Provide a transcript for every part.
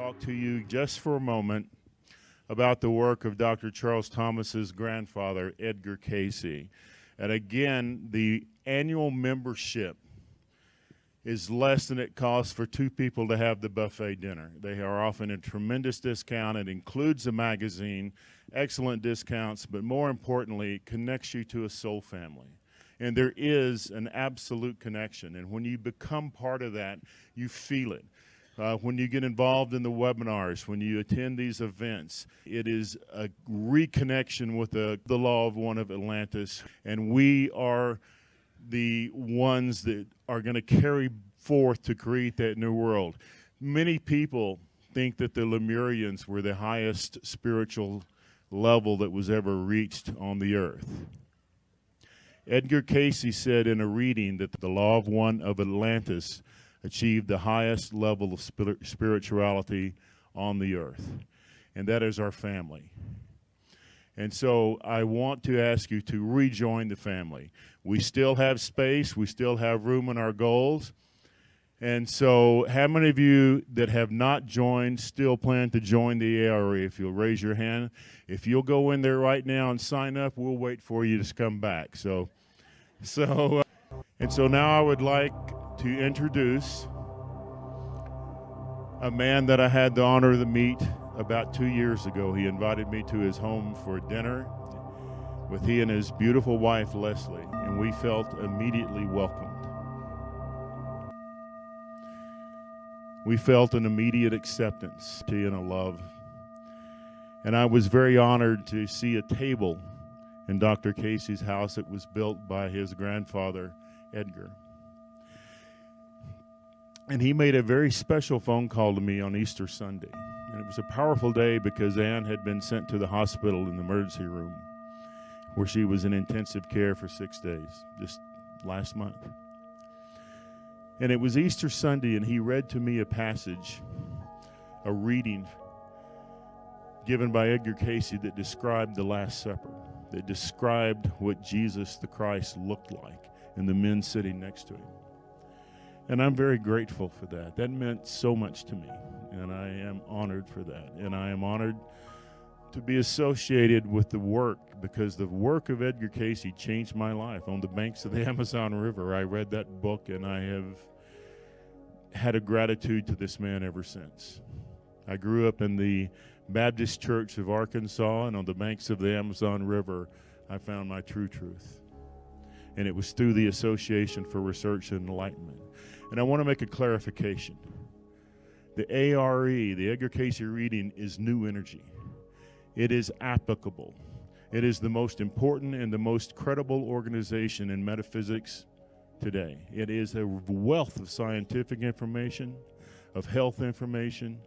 talk to you just for a moment about the work of Dr. Charles Thomas's grandfather, Edgar Cayce. And again, the annual membership is less than it costs for two people to have the buffet dinner. They are often a tremendous discount. It includes a magazine, excellent discounts, but more importantly, it connects you to a soul family. And there is an absolute connection. And when you become part of that, you feel it. When you get involved in the webinars, when you attend these events, it is a reconnection with the law of one of Atlantis. And we are the ones that are going to carry forth to create that new world. Many people think that the Lemurians were the highest spiritual level that was ever reached on the earth. Edgar Cayce said in a reading that the law of one of Atlantis achieved the highest level of spirituality on the earth, and that is our family. And so I want to ask you to rejoin the family. We still have space, we still have room in our goals. And so how many of you that have not joined still plan to join the ARE? If you'll raise your hand. If you'll go in there right now and sign up, we'll wait for you to come back. So now I would like to introduce a man that I had the honor to meet about 2 years ago. He invited me to his home for dinner with he and his beautiful wife, Leslie, and we felt immediately welcomed. We felt an immediate acceptance and a love. And I was very honored to see a table in Dr. Cayce's house that was built by his grandfather, Edgar. And he made a very special phone call to me on Easter Sunday. And it was a powerful day because Ann had been sent to the hospital in the emergency room where she was in intensive care for 6 days, just last month. And it was Easter Sunday, and he read to me a passage, a reading given by Edgar Cayce that described the Last Supper, that described what Jesus the Christ looked like and the men sitting next to him. And I'm very grateful for that. That meant so much to me, and I am honored for that. And I am honored to be associated with the work, because the work of Edgar Cayce changed my life. On the banks of the Amazon River, I read that book, and I have had a gratitude to this man ever since. I grew up in the Baptist Church of Arkansas, and on the banks of the Amazon River, I found my true truth. And it was through the Association for Research and Enlightenment. And I want to make a clarification. The ARE, the Edgar Cayce reading, is new energy. It is applicable. It is the most important and the most credible organization in metaphysics today. It is a wealth of scientific information, of health information,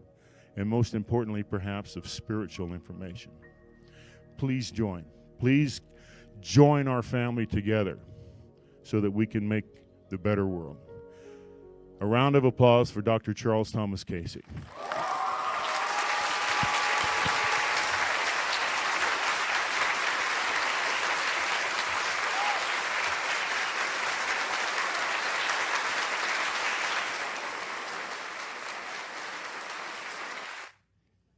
and most importantly, perhaps, of spiritual information. Please join. Please join our family together so that we can make the better world. A round of applause for Dr. Charles Thomas Cayce.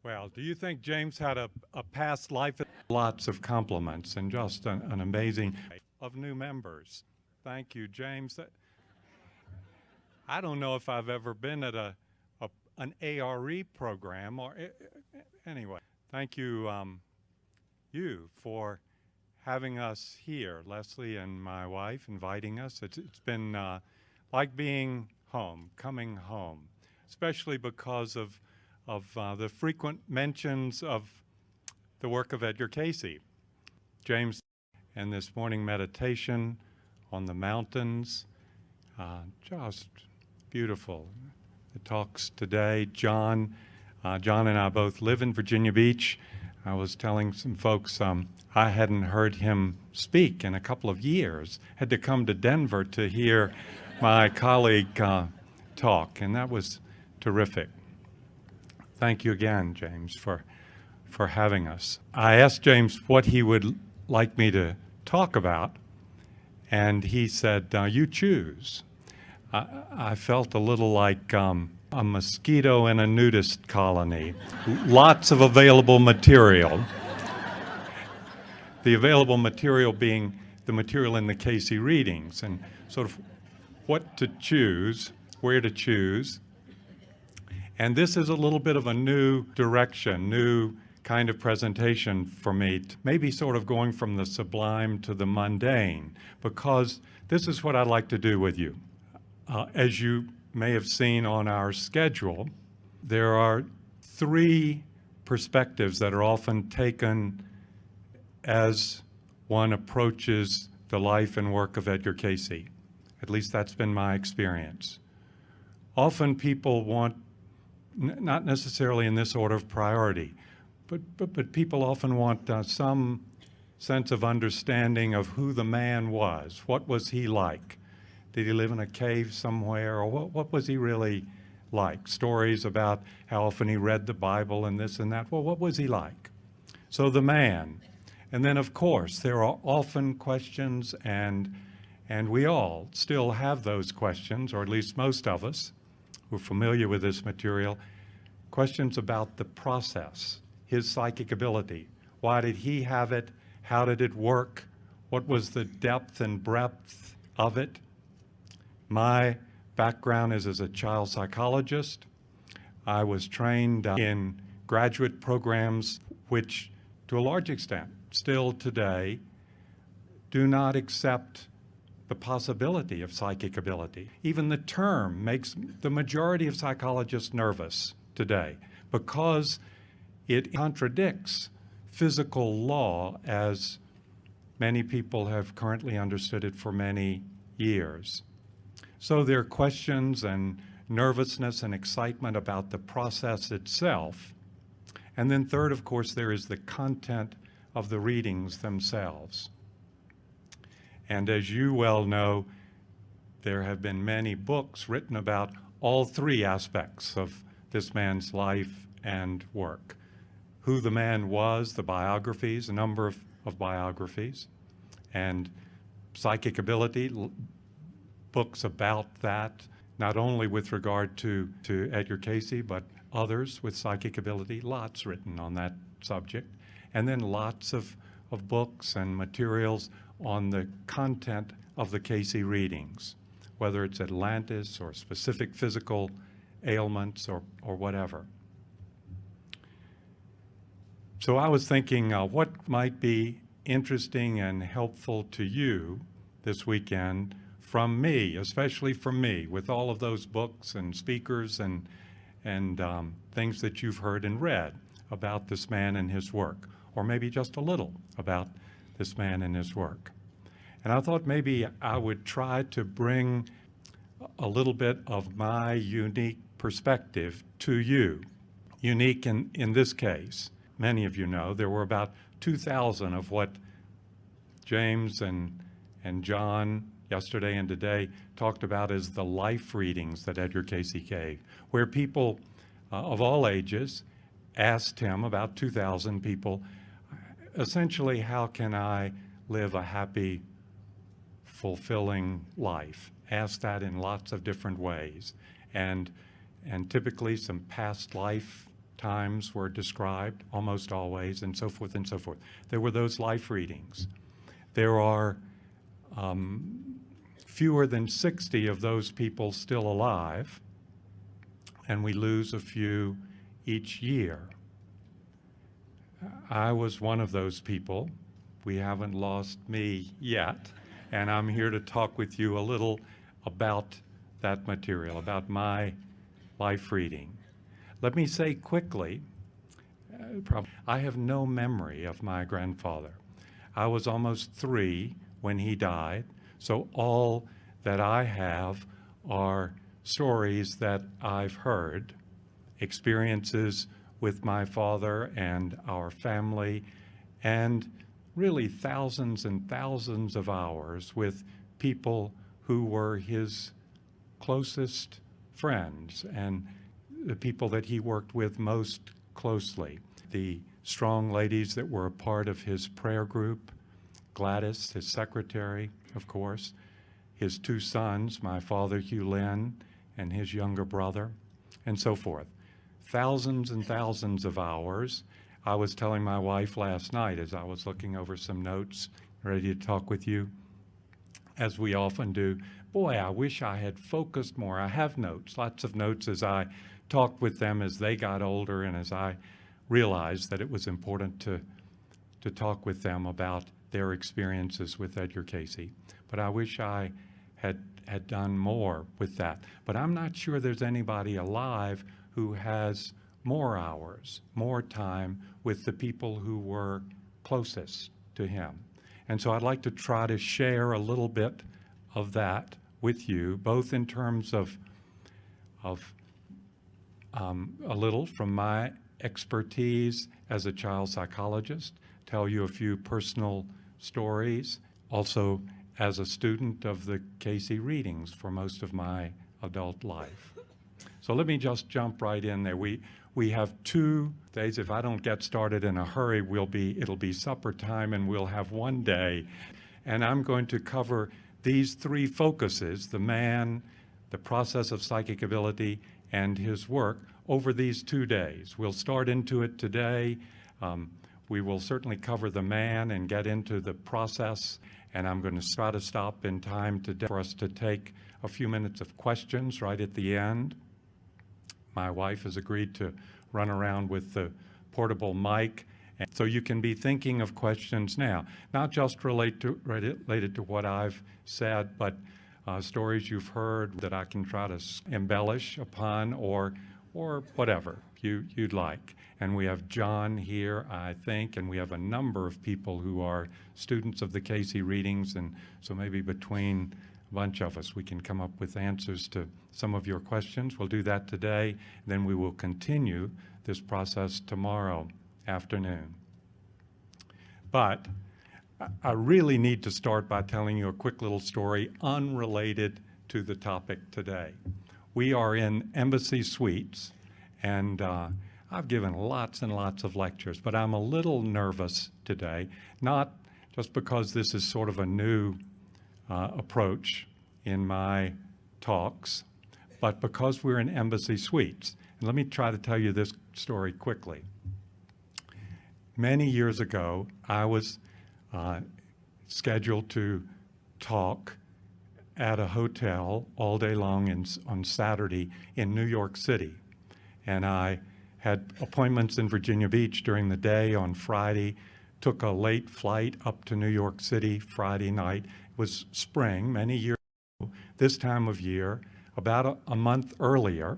Well, do you think James had a past life? Lots of compliments and just an amazing of new members. Thank you, James. I don't know if I've ever been at an ARE program or anyway. Thank you, you for having us here, Leslie and my wife, inviting us. It's been like being home, coming home, especially because of the frequent mentions of the work of Edgar Cayce. James, and this morning meditation on the mountains, just beautiful. The talks today, John and I both live in Virginia Beach. I was telling some folks I hadn't heard him speak in a couple of years. Had to come to Denver to hear my colleague talk, and that was terrific. Thank you again, James, for having us. I asked James what he would like me to talk about, and he said, you choose. I felt a little like a mosquito in a nudist colony. Lots of available material. The available material being the material in the Cayce readings, and sort of what to choose, where to choose. And this is a little bit of a new direction, new kind of presentation for me, maybe sort of going from the sublime to the mundane, because this is what I'd like to do with you. As you may have seen on our schedule, there are three perspectives that are often taken as one approaches the life and work of Edgar Cayce. At least that's been my experience. Often people want, not necessarily in this order of priority, but people often want some sense of understanding of who the man was. What was he like? Did he live in a cave somewhere? Or what was he really like? Stories about how often he read the Bible and this and that. Well, what was he like? So the man. And then, of course, there are often questions, and we all still have those questions, or at least most of us who are familiar with this material, questions about the process, his psychic ability. Why did he have it? How did it work? What was the depth and breadth of it? My background is as a child psychologist. I was trained in graduate programs which, to a large extent, still today, do not accept the possibility of psychic ability. Even the term makes the majority of psychologists nervous today because it contradicts physical law as many people have currently understood it for many years. So there are questions and nervousness and excitement about the process itself. And then third, of course, there is the content of the readings themselves. And as you well know, there have been many books written about all three aspects of this man's life and work. Who the man was, the biographies, a number of biographies, and psychic ability, books about that, not only with regard to Edgar Cayce, but others with psychic ability, lots written on that subject. And then lots of books and materials on the content of the Cayce readings, whether it's Atlantis or specific physical ailments or whatever. So I was thinking what might be interesting and helpful to you this weekend from me, especially from me, with all of those books and speakers and things that you've heard and read about this man and his work, or maybe just a little about this man and his work. And I thought maybe I would try to bring a little bit of my unique perspective to you. Unique in this case, many of you know, there were about 2,000 of what James and John yesterday and today talked about as the life readings that Edgar Cayce gave, where people of all ages asked him, about 2,000 people, essentially, how can I live a happy, fulfilling life? Asked that in lots of different ways. And typically some past lifetimes were described, almost always, and so forth and so forth. There were those life readings. There are fewer than 60 of those people still alive, and we lose a few each year. I was one of those people. We haven't lost me yet, and I'm here to talk with you a little about that material, about my life reading. Let me say quickly, I have no memory of my grandfather. I was almost 3 when he died, so all that I have are stories that I've heard, experiences with my father and our family, and really thousands and thousands of hours with people who were his closest friends and the people that he worked with most closely. The strong ladies that were a part of his prayer group, Gladys, his secretary, of course, his 2 sons, my father, Hugh Lynn, and his younger brother, and so forth. Thousands and thousands of hours. I was telling my wife last night as I was looking over some notes, ready to talk with you, as we often do, boy, I wish I had focused more. I have notes, lots of notes as I talked with them as they got older and as I realized that it was important to talk with them about their experiences with Edgar Cayce. But I wish I had done more with that. But I'm not sure there's anybody alive who has more hours, more time with the people who were closest to him. And so I'd like to try to share a little bit of that with you, both in terms of a little from my expertise as a child psychologist, tell you a few personal stories, also as a student of the Cayce readings for most of my adult life. So let me just jump right in there. We have 2 days. If I don't get started in a hurry, it'll be supper time and we'll have one day. And I'm going to cover these 3 focuses, the man, the process of psychic ability, and his work over these 2 days. We'll start into it today. We will certainly cover the man and get into the process, and I'm going to try to stop in time today for us to take a few minutes of questions right at the end. My wife has agreed to run around with the portable mic, and so you can be thinking of questions now, not just related to what I've said, but stories you've heard that I can try to embellish upon or whatever you'd like. And we have John here, I think, and we have a number of people who are students of the Cayce readings, and so maybe between a bunch of us we can come up with answers to some of your questions. We'll do that today, and then we will continue this process tomorrow afternoon. But I really need to start by telling you a quick little story unrelated to the topic today. We are in Embassy Suites, and I've given lots and lots of lectures, but I'm a little nervous today, not just because this is sort of a new approach in my talks, but because we're in Embassy Suites. And let me try to tell you this story quickly. Many years ago, I was scheduled to talk at a hotel all day long on Saturday in New York City. And I had appointments in Virginia Beach during the day on Friday, took a late flight up to New York City Friday night. It was spring, many years ago, this time of year, about a month earlier,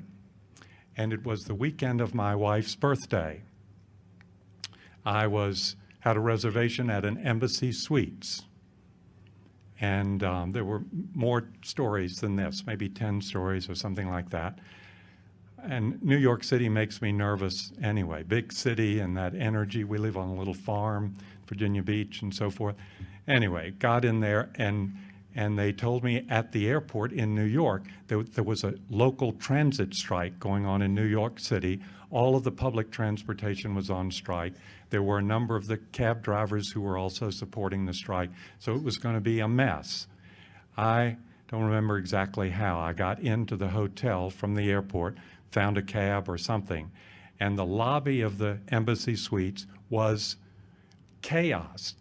and it was the weekend of my wife's birthday. I had a reservation at an Embassy Suites. And there were more stories than this, maybe 10 stories or something like that. And New York City makes me nervous anyway. Big city and that energy. We live on a little farm, Virginia Beach and so forth. Anyway, got in there and they told me at the airport in New York there was a local transit strike going on in New York City. All of the public transportation was on strike. There were a number of the cab drivers who were also supporting the strike. So it was going to be a mess. I don't remember exactly how. I got into the hotel from the airport, found a cab or something, and the lobby of the Embassy Suites was chaos.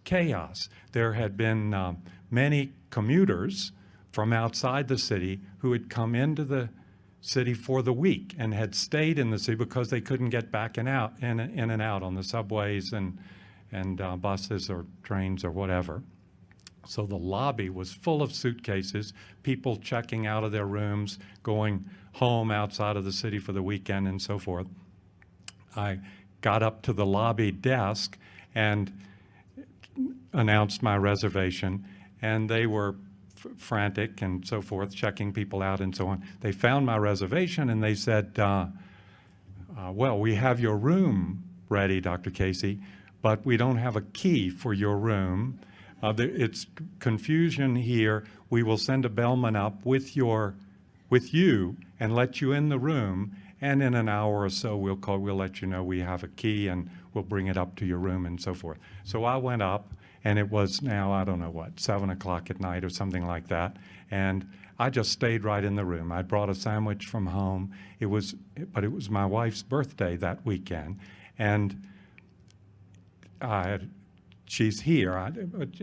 There had been many commuters from outside the city who had come into the city for the week and had stayed in the city because they couldn't get back and out in and out on the subways and buses or trains or whatever. So the lobby was full of suitcases, people checking out of their rooms, going home outside of the city for the weekend and so forth. I got up to the lobby desk and announced my reservation, and they were frantic and so forth, checking people out and so on. They found my reservation and they said, well, we have your room ready, Dr. Cayce, but we don't have a key for your room. It's confusion here. We will send a bellman up with you and let you in the room, and in an hour or so we'll let you know we have a key and we'll bring it up to your room and so forth. So I went up, and it was now, I don't know what, 7 o'clock at night or something like that, and I just stayed right in the room. I brought a sandwich from home. But it was my wife's birthday that weekend, and she's here,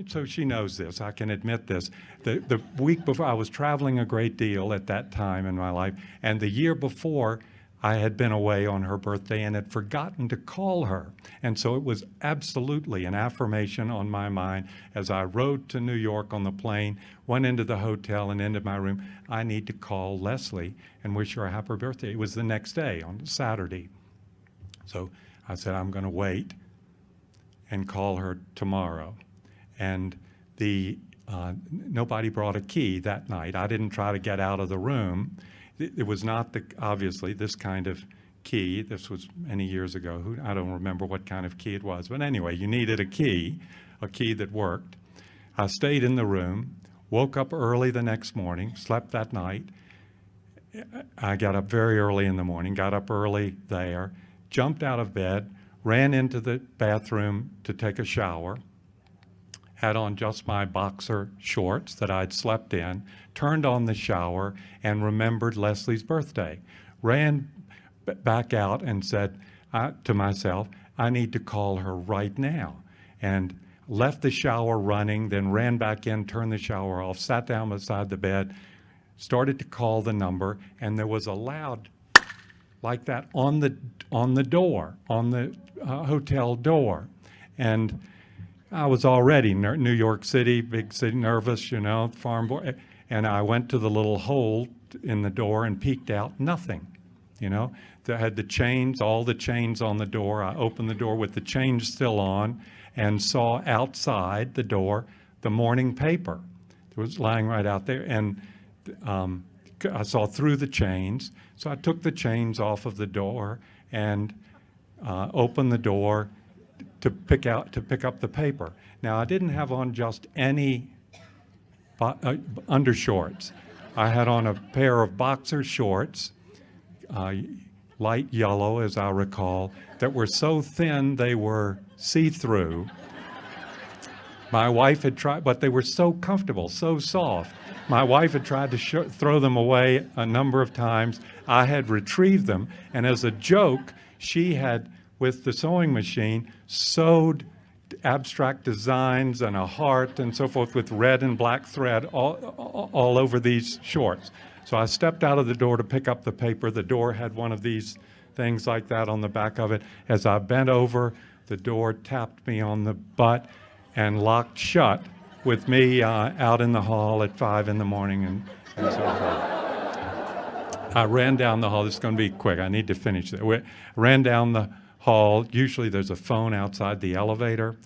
so she knows this. I can admit this. The week before, I was traveling a great deal at that time in my life, and the year before, I had been away on her birthday and had forgotten to call her. And so it was absolutely an affirmation on my mind as I rode to New York on the plane, went into the hotel and into my room. I need to call Leslie and wish her a happy birthday. It was the next day, on Saturday. So I said, I'm going to wait and call her tomorrow. And nobody brought a key that night. I didn't try to get out of the room. It was not, obviously, this kind of key. This was many years ago. I don't remember what kind of key it was. But anyway, you needed a key that worked. I stayed in the room, woke up early the next morning, slept that night. I got up very early in the morning, got up early there, jumped out of bed, ran into the bathroom to take a shower, had on just my boxer shorts that I'd slept in, turned on the shower, and remembered Leslie's birthday. Ran back out and said to myself, I need to call her right now. And left the shower running, then ran back in, turned the shower off, sat down beside the bed, started to call the number, and there was a loud like that on the door, on the hotel door. And I was already New York City, big city, nervous, farm boy. And I went to the little hole in the door and peeked out, nothing, They had the chains, all the chains on the door. I opened the door with the chains still on and saw outside the door the morning paper. It was lying right out there. And I saw through the chains. So I took the chains off of the door and opened the door to pick up the paper. Now, I didn't have on just any undershorts. I had on a pair of boxer shorts, light yellow, as I recall, that were so thin they were see-through. My wife had tried, but they were so comfortable, so soft. My wife had tried to throw them away a number of times. I had retrieved them, and as a joke, she had, with the sewing machine, sewed abstract designs and a heart and so forth with red and black thread all over these shorts. So I stepped out of the door to pick up the paper. The door had one of these things like that on the back of it. As I bent over, the door tapped me on the butt and locked shut with me out in the hall at 5 in the morning and so forth. I ran down the hall. This is going to be quick. I need to finish that. We ran down the hall. Usually there's a phone outside the elevator.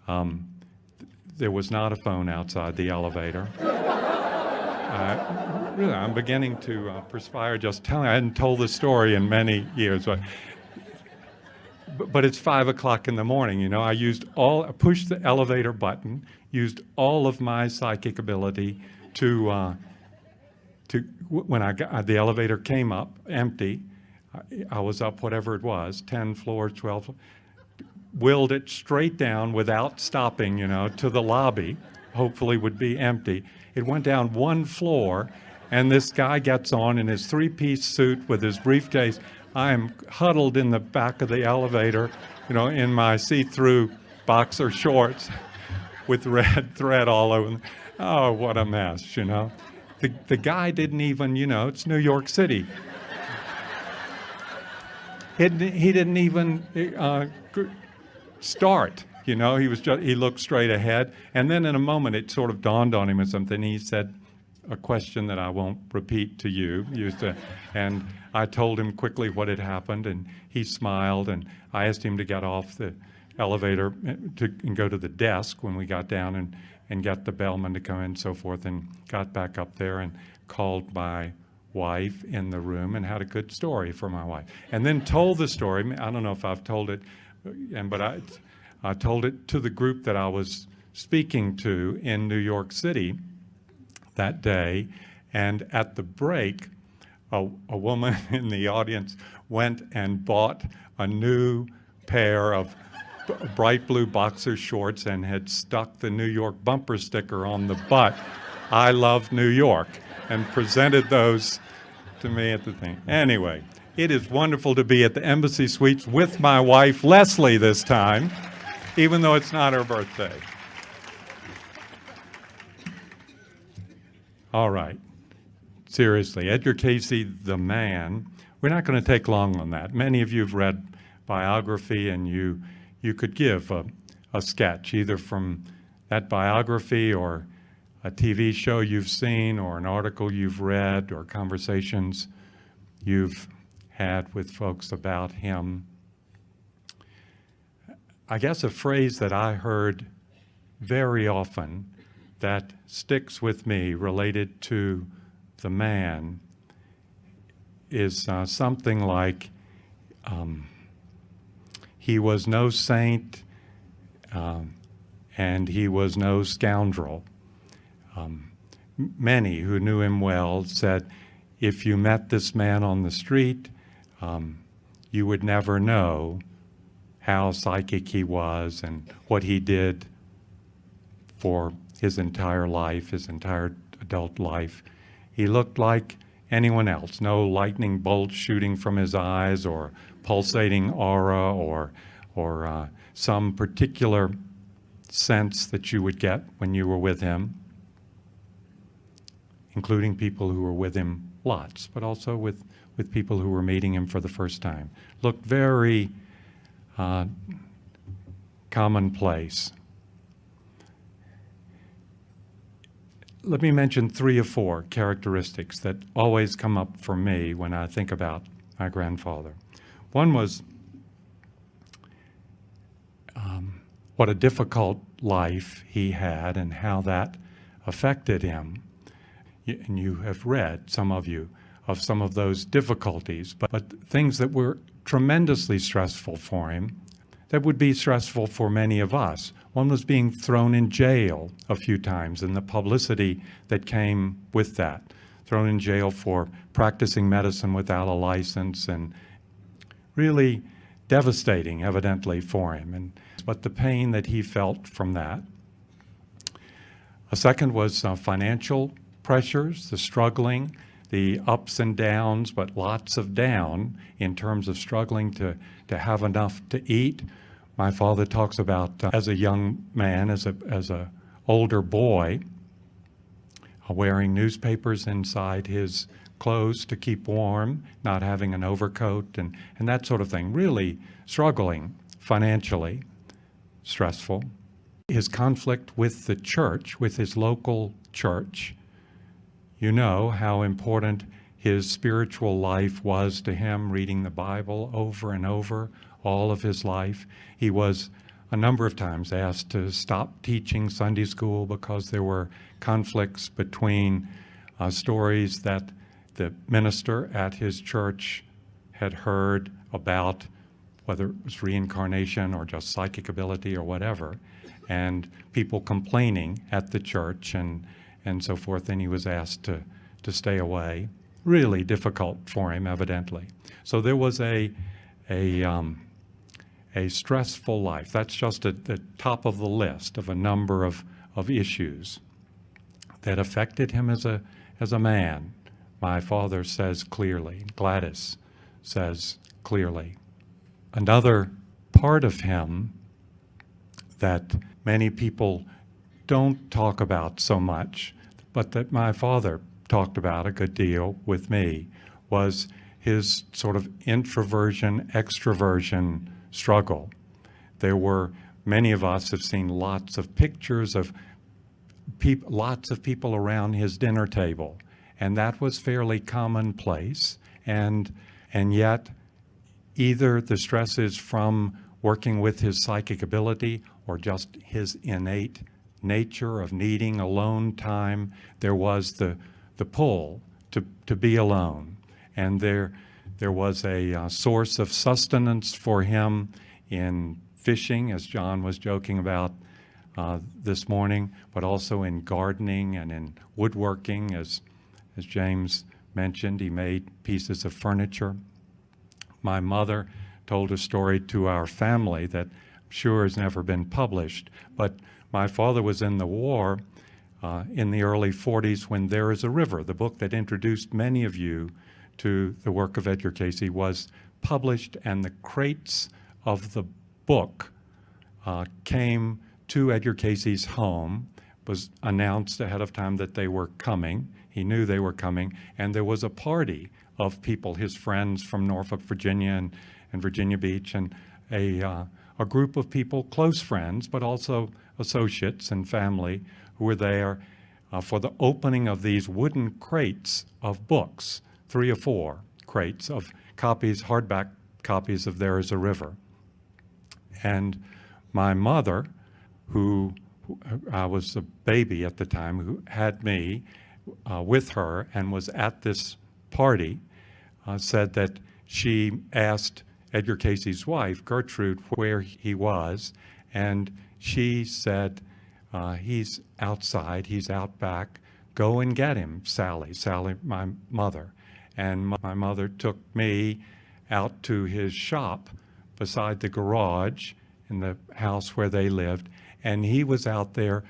There was not a phone outside the elevator. Really, I'm beginning to perspire just telling. I hadn't told the story in many years, but it's 5 o'clock in the morning. I pushed the elevator button, used all of my psychic ability to when the elevator came up empty. I was up whatever it was, 10 floors, 12, willed it straight down without stopping, to the lobby, hopefully would be empty. It went down one floor, and this guy gets on in his three-piece suit with his briefcase. I am huddled in the back of the elevator, in my see-through boxer shorts with red thread all over them. Oh, what a mess, The guy didn't even, it's New York City. He didn't even start, he looked straight ahead. And then in a moment, it sort of dawned on him or something. He said a question that I won't repeat to you, and I told him quickly what had happened, and he smiled, and I asked him to get off the elevator and go to the desk when we got down and get the bellman to come in and so forth, and got back up there and called my wife in the room and had a good story for my wife. And then told the story. I don't know if I've told it, but I told it to the group that I was speaking to in New York City that day. And at the break, a woman in the audience went and bought a new pair of bright blue boxer shorts and had stuck the New York bumper sticker on the butt. I Love New York and presented those to me at the thing. Anyway, it is wonderful to be at the Embassy Suites with my wife, Leslie, this time, even though it's not her birthday. All right. Seriously, Edgar Cayce, the man. We're not going to take long on that. Many of you have read biography, and you could give a sketch, either from that biography or a TV show you've seen or an article you've read or conversations you've had with folks about him. I guess a phrase that I heard very often that sticks with me related to the man is something like, he was no saint and he was no scoundrel. Many who knew him well said, if you met this man on the street, you would never know how psychic he was and what he did for his entire life, his entire adult life. He looked like anyone else. No lightning bolts shooting from his eyes or pulsating aura or some particular sense that you would get when you were with him, including people who were with him lots, but also with people who were meeting him for the first time. Looked very commonplace. Let me mention 3 or 4 characteristics that always come up for me when I think about my grandfather. One was what a difficult life he had and how that affected him. And you have read, some of you, of some of those difficulties, but things that were tremendously stressful for him, that would be stressful for many of us. One was being thrown in jail a few times and the publicity that came with that. Thrown in jail for practicing medicine without a license, and really devastating, evidently, for him. But the pain that he felt from that. A second was financial pressures, the struggling, the ups and downs, but lots of down in terms of struggling to have enough to eat. My father talks about as a young man, as a older boy, wearing newspapers inside his clothes to keep warm, not having an overcoat, and that sort of thing. Really struggling financially, stressful. His conflict with the church, with his local church. You know how important his spiritual life was to him, reading the Bible over and over all of his life. He was a number of times asked to stop teaching Sunday school because there were conflicts between stories that the minister at his church had heard about, whether it was reincarnation or just psychic ability or whatever, and people complaining at the church and so forth, and he was asked to stay away. Really difficult for him, evidently. So there was a stressful life. That's just at the top of the list of a number of issues that affected him as a man. My father says clearly, Gladys says clearly. Another part of him that many people don't talk about so much, but that my father talked about a good deal with me, was his sort of introversion, extroversion struggle. There were, many of us have seen lots of pictures of lots of people around his dinner table, and that was fairly commonplace, and yet either the stresses from working with his psychic ability or just his innate nature of needing alone time, there was the pull to be alone. And there was a source of sustenance for him in fishing, as John was joking about this morning, but also in gardening and in woodworking, as James mentioned. He made pieces of furniture. My mother told a story to our family that I'm sure has never been published, but my father was in the war in the early 40s when There Is a River, the book that introduced many of you to the work of Edgar Cayce, was published, and the crates of the book came to Edgar Cayce's home. It was announced ahead of time that they were coming. He knew they were coming, and there was a party of people, his friends from Norfolk, Virginia, and Virginia Beach, and a group of people, close friends, but also associates and family, who were there for the opening of these wooden crates of books, 3 or 4 crates of copies, hardback copies of There Is a River. And my mother, who I was a baby at the time, who had me with her and was at this party, said that she asked Edgar Cayce's wife, Gertrude, where he was, and she said, he's outside, he's out back, go and get him, Sally, my mother. And my mother took me out to his shop beside the garage in the house where they lived, and he was out there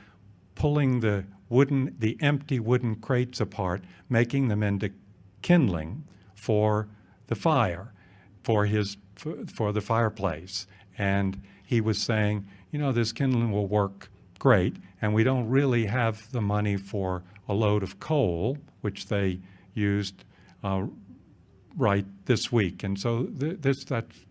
pulling the empty wooden crates apart, making them into kindling for the fire, for the fireplace. And he was saying, you know, this kindling will work great, and we don't really have the money for a load of coal, which they used right this week. And so that's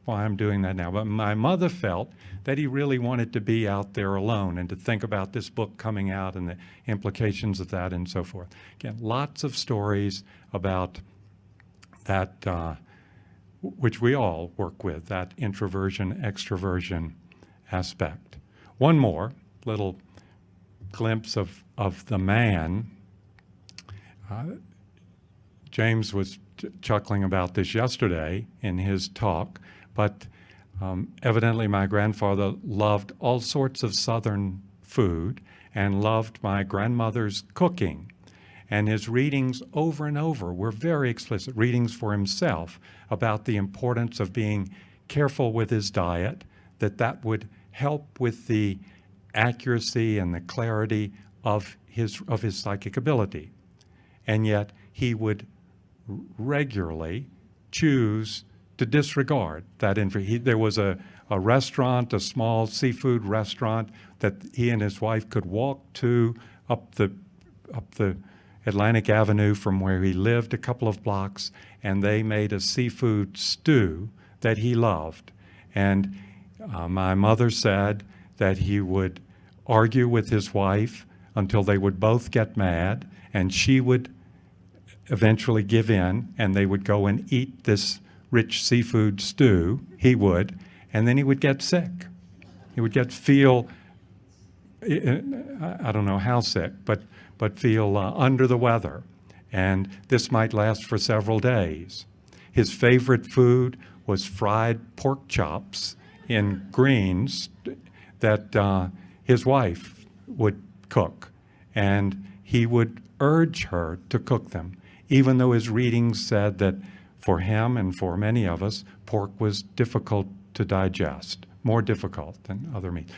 why I'm doing that now. But my mother felt that he really wanted to be out there alone and to think about this book coming out and the implications of that and so forth. Again, lots of stories about that, which we all work with, that introversion, extroversion aspect. One more little glimpse of the man. James was chuckling about this yesterday in his talk, but evidently my grandfather loved all sorts of Southern food and loved my grandmother's cooking. And his readings over and over were very explicit, readings for himself about the importance of being careful with his diet, that would help with the accuracy and the clarity of his psychic ability. And yet he would regularly choose to disregard that information. There was a restaurant, a small seafood restaurant that he and his wife could walk to up the Atlantic Avenue from where he lived, a couple of blocks, and they made a seafood stew that he loved. And my mother said that he would argue with his wife until they would both get mad, and she would eventually give in, and they would go and eat this rich seafood stew, he would, and then he would get sick. He would feel, I don't know how sick, but feel under the weather. And this might last for several days. His favorite food was fried pork chops in greens that his wife would cook, and he would urge her to cook them, even though his readings said that for him and for many of us, pork was difficult to digest, more difficult than other meats.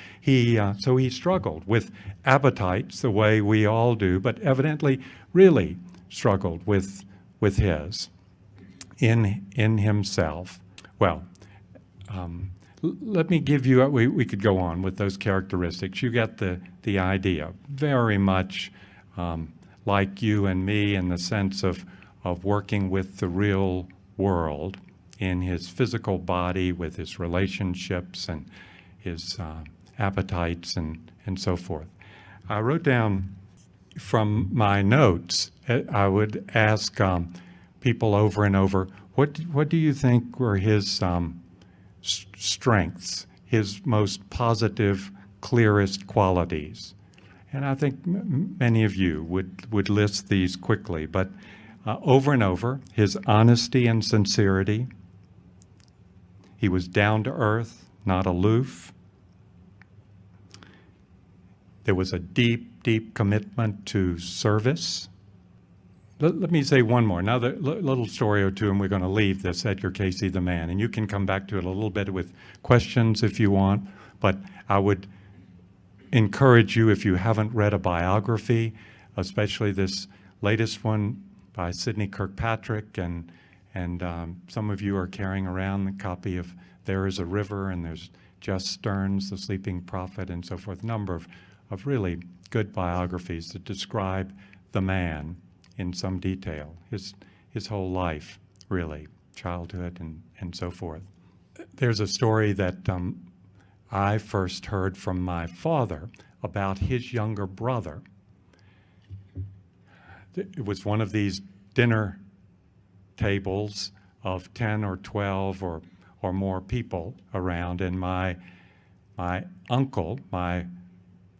So he struggled with appetites the way we all do, but evidently really struggled with his in himself. Well, let me give you, we could go on with those characteristics. You get the idea. Very much like you and me in the sense of working with the real world in his physical body, with his relationships and his appetites and so forth. I wrote down from my notes, I would ask people over and over, what do you think were his strengths, his most positive, clearest qualities? And I think many of you would list these quickly, but over and over, his honesty and sincerity. He was down to earth, not aloof. There was a deep, deep commitment to service. Let me say one more, another little story or two, and we're going to leave this Edgar Cayce, the man. And you can come back to it a little bit with questions if you want, but I would encourage you, if you haven't read a biography, especially this latest one by Sidney Kirkpatrick, and some of you are carrying around the copy of There is a River, and there's Jess Stearns, The Sleeping Prophet, and so forth. A number of really good biographies that describe the man in some detail, his whole life, really, childhood and so forth. There's a story that I first heard from my father about his younger brother. It was one of these dinner tables of 10 or 12 or more people around, and my uncle, my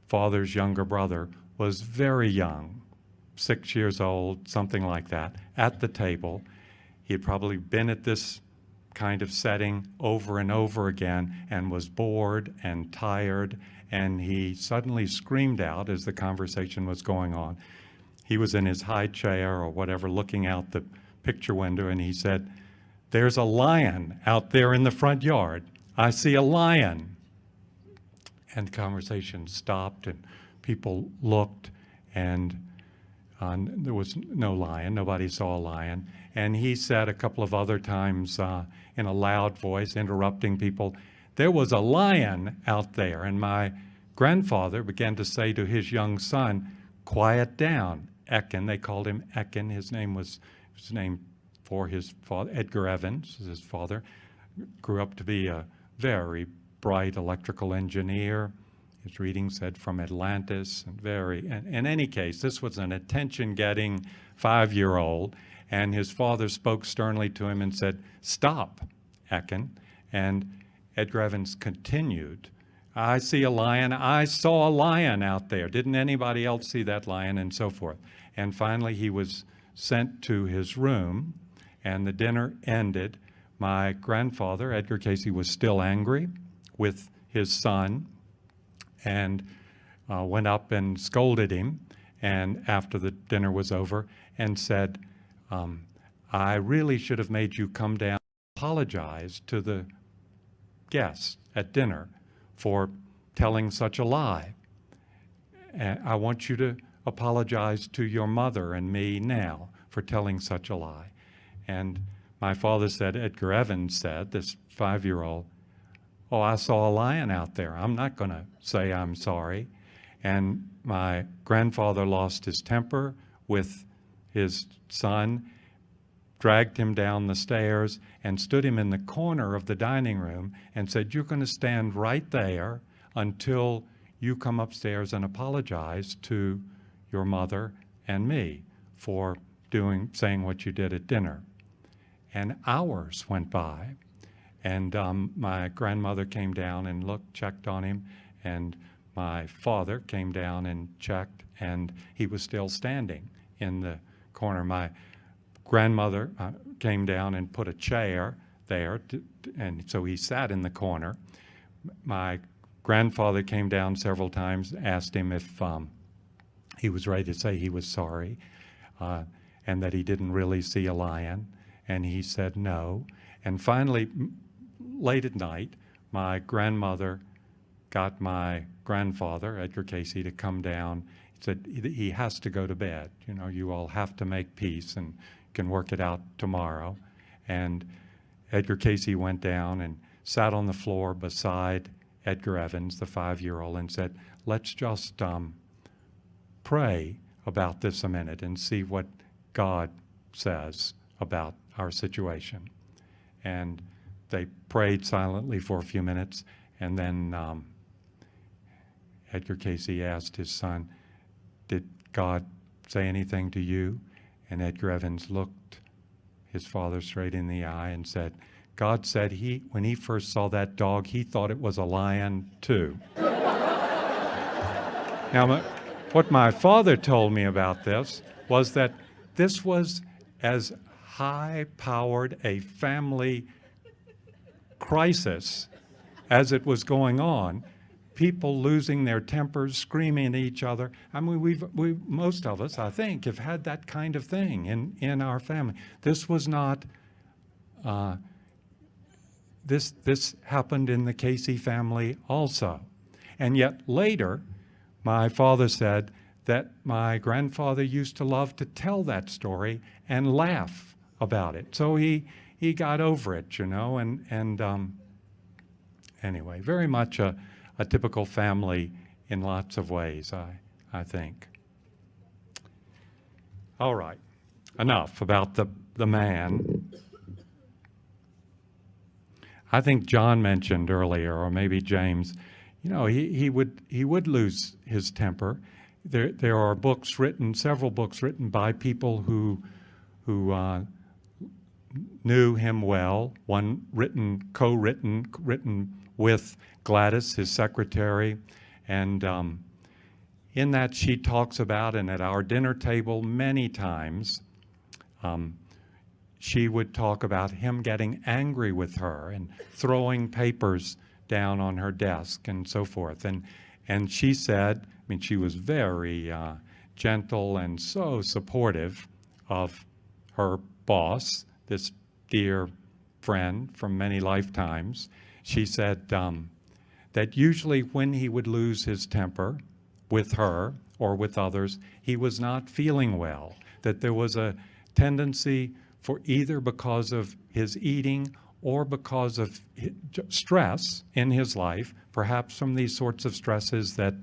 father's younger brother, was very young, 6 years old, something like that, at the table. He had probably been at this kind of setting over and over again and was bored and tired, and he suddenly screamed out as the conversation was going on. He was in his high chair or whatever, looking out the picture window, and he said, "There's a lion out there in the front yard. I see a lion." And the conversation stopped, and people looked, and there was no lion. Nobody saw a lion. And he said a couple of other times in a loud voice, interrupting people, "There was a lion out there." And my grandfather began to say to his young son, "Quiet down, Ekin." They called him Ekin. His name was named for his father. Edgar Evans, his father, grew up to be a very bright electrical engineer. His reading said from Atlantis, and in any case, this was an attention-getting 5-year-old, and his father spoke sternly to him and said, "Stop, Ekin." And Edgar Evans continued, "I see a lion. I saw a lion out there. Didn't anybody else see that lion?" And so forth. And finally, he was sent to his room, and the dinner ended. My grandfather, Edgar Cayce, was still angry with his son, and went up and scolded him, and after the dinner was over, and said, "I really should have made you come down and apologize to the guests at dinner for telling such a lie. I want you to apologize to your mother and me now for telling such a lie." And my father said, Edgar Evans said, this 5-year-old, "Oh, I saw a lion out there. I'm not going to say I'm sorry." And my grandfather lost his temper with his son, dragged him down the stairs, and stood him in the corner of the dining room and said, "You're going to stand right there until you come upstairs and apologize to your mother and me for saying what you did at dinner." And hours went by, and my grandmother came down and checked on him, and my father came down and checked, and he was still standing in the corner. My grandmother came down and put a chair there, and so he sat in the corner. My grandfather came down several times, asked him if he was ready to say he was sorry, and that he didn't really see a lion, and he said no. And finally, late at night, my grandmother got my grandfather, Edgar Cayce, to come down. He said, "He has to go to bed. You know, you all have to make peace and can work it out tomorrow." And Edgar Cayce went down and sat on the floor beside Edgar Evans, the 5-year-old, and said, "Let's just pray about this a minute and see what God says about our situation." And they prayed silently for a few minutes, and then Edgar Cayce asked his son, "Did God say anything to you?" And Edgar Evans looked his father straight in the eye and said, "God said when he first saw that dog, he thought it was a lion too." Now, what my father told me about this was that this was as high-powered a family crisis as it was going on. People losing their tempers, screaming at each other. I mean, most of us, I think, have had that kind of thing in our family. This was not, this happened in the Cayce family also. And yet later, my father said that my grandfather used to love to tell that story and laugh about it. So he got over it, you know, and anyway, very much a typical family in lots of ways, I think. All right, enough about the man. I think John mentioned earlier, or maybe James, you know, he would lose his temper. There are books written, several books written by people who knew him well. One written with Gladys, his secretary, and in that she talks about, and at our dinner table many times, she would talk about him getting angry with her and throwing papers down on her desk and so forth. And she said, I mean, she was very gentle and so supportive of her boss, this dear friend from many lifetimes. She said that usually when he would lose his temper with her or with others, he was not feeling well, that there was a tendency for either because of his eating or because of stress in his life, perhaps from these sorts of stresses that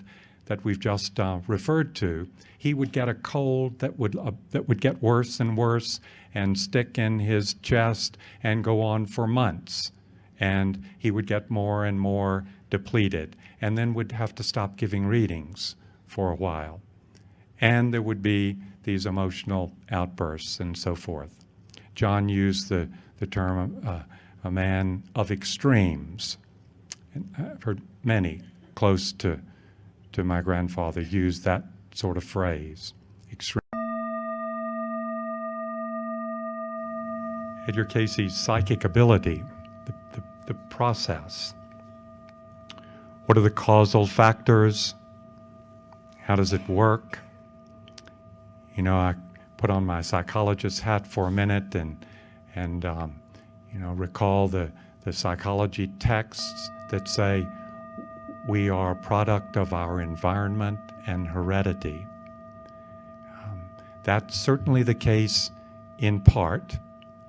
we've just referred to, he would get a cold that would get worse and worse and stick in his chest and go on for months. And he would get more and more depleted, and then would have to stop giving readings for a while. And there would be these emotional outbursts and so forth. John used the term a man of extremes. And I've heard many close to my grandfather use that sort of phrase, extreme. Edgar Cayce's psychic ability, the process. What are the causal factors? How does it work? You know, I put on my psychologist's hat for a minute and you know, recall the psychology texts that say we are a product of our environment and heredity. That's certainly the case in part,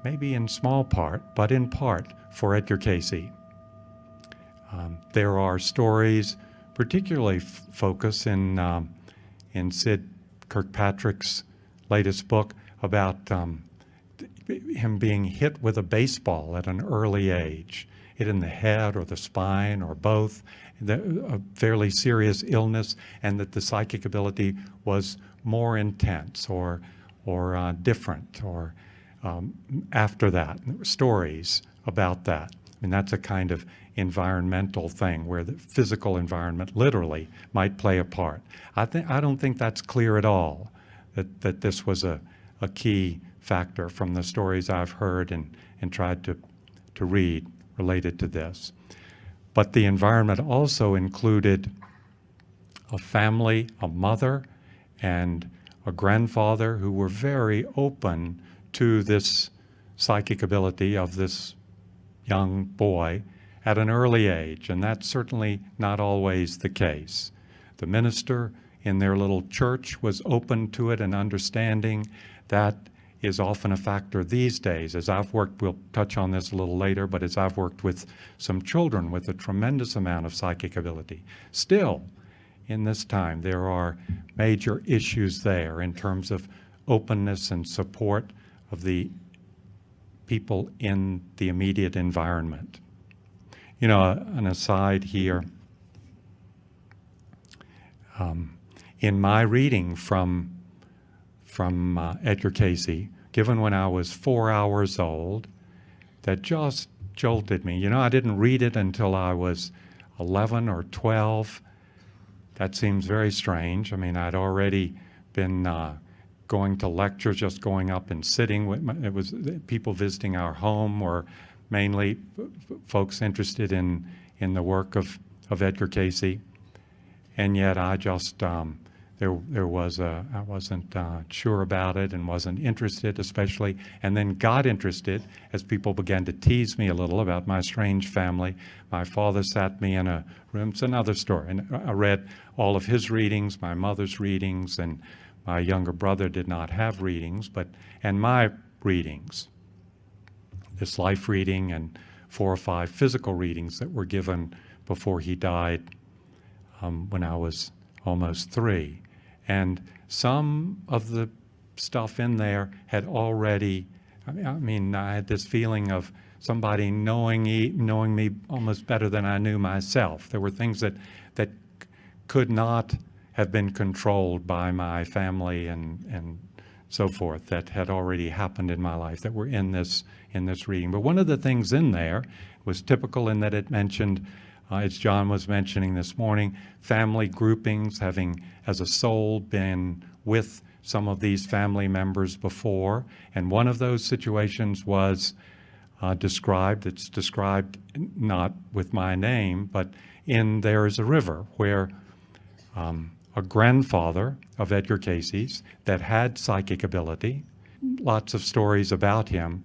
maybe in small part, but in part for Edgar Cayce. There are stories, particularly focus in Sid Kirkpatrick's latest book about him being hit with a baseball at an early age, hit in the head or the spine or both, a fairly serious illness, and that the psychic ability was more intense or different or after that. There were stories about that. I mean, that's a kind of environmental thing where the physical environment literally might play a part. I don't think that's clear at all, that this was a key factor from the stories I've heard and tried to read related to this. But the environment also included a family, a mother, and a grandfather who were very open to this psychic ability of this young boy at an early age, and that's certainly not always the case. The minister in their little church was open to it and understanding. That is often a factor these days. As I've worked, we'll touch on this a little later, but as I've worked with some children with a tremendous amount of psychic ability, still, in this time, there are major issues there in terms of openness and support of the people in the immediate environment. You know, an aside here, in my reading from Edgar Cayce, given when I was 4 hours old, that just jolted me. You know, I didn't read it until I was 11 or 12. That seems very strange. I mean, I'd already been going to lectures, just going up and sitting with it was people visiting our home, or mainly folks interested in the work of Edgar Cayce. And yet I just, there there was I wasn't sure about it and wasn't interested, especially, and then got interested as people began to tease me a little about my strange family. My father sat me in a room. It's another story. And I read all of his readings, my mother's readings, and my younger brother did not have readings, and my readings, this life reading and 4 or 5 physical readings that were given before he died when I was almost 3. And some of the stuff in there had already, I had this feeling of somebody knowing me almost better than I knew myself. There were things that could not have been controlled by my family and so forth that had already happened in my life that were in this reading. But one of the things in there was typical in that it mentioned, as John was mentioning this morning, family groupings, having as a soul been with some of these family members before. And one of those situations was described, it's described not with my name, but in There Is a River, where a grandfather of Edgar Cayce's that had psychic ability, lots of stories about him,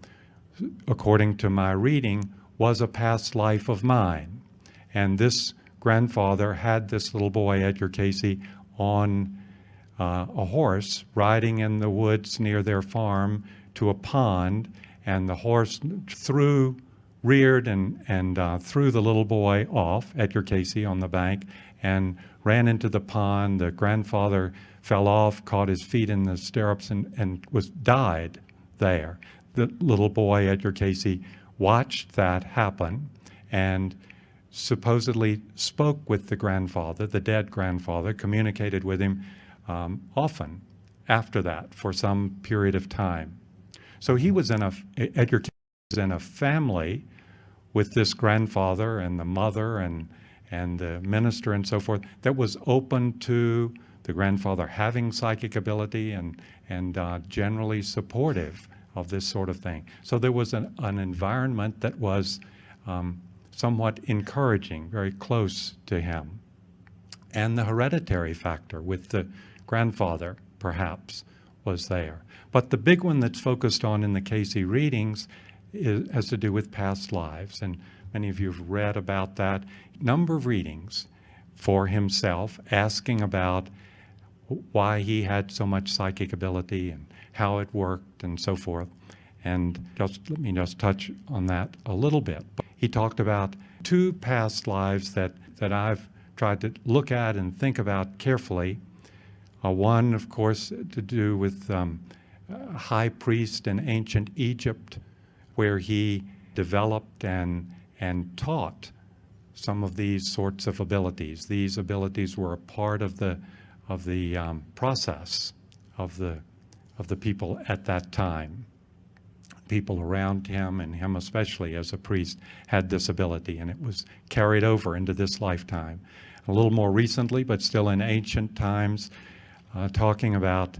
according to my reading, was a past life of mine. And this grandfather had this little boy, Edgar Cayce, on a horse riding in the woods near their farm to a pond, and the horse reared and threw the little boy off, Edgar Cayce, on the bank, and ran into the pond. The grandfather fell off, caught his feet in the stirrups, and died there. The little boy, Edgar Cayce, watched that happen and supposedly spoke with the grandfather, the dead grandfather, communicated with him often after that for some period of time. So Edgar Cayce was in a family with this grandfather and the mother and the minister and so forth that was open to the grandfather having psychic ability and generally supportive of this sort of thing. So there was an environment that was somewhat encouraging, very close to him. And the hereditary factor with the grandfather, perhaps, was there. But the big one that's focused on in the Cayce readings has to do with past lives. And many of you have read about that. Number of readings for himself, asking about why he had so much psychic ability and how it worked and so forth. And let me touch on that a little bit. He talked about 2 past lives that I've tried to look at and think about carefully. One, of course, to do with high priest in ancient Egypt, where he developed and taught some of these sorts of abilities. These abilities were a part of the process of the people at that time. People around him, and him especially as a priest, had this ability, and it was carried over into this lifetime. A little more recently, but still in ancient times, talking about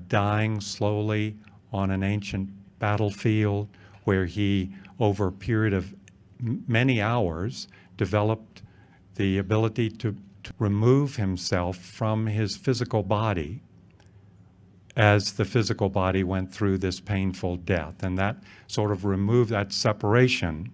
dying slowly on an ancient battlefield, where he, over a period of many hours, developed the ability to remove himself from his physical body as the physical body went through this painful death. And that sort of removed that separation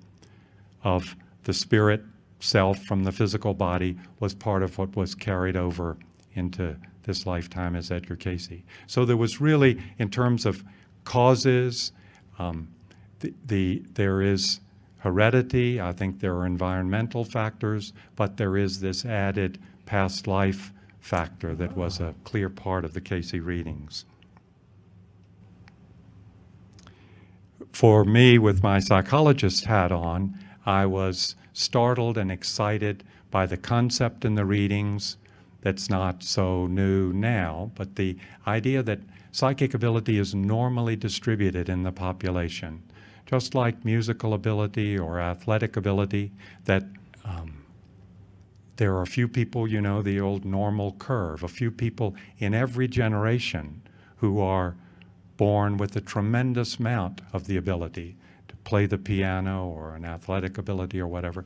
of the spirit self from the physical body was part of what was carried over into this lifetime as Edgar Cayce. So there was really, in terms of causes, there is heredity, I think there are environmental factors, but there is this added past life factor that was a clear part of the Cayce readings. For me, with my psychologist hat on, I was startled and excited by the concept in the readings that's not so new now, but the idea that psychic ability is normally distributed in the population, just like musical ability or athletic ability, that there are a few people, the old normal curve, a few people in every generation who are born with a tremendous amount of the ability to play the piano or an athletic ability or whatever.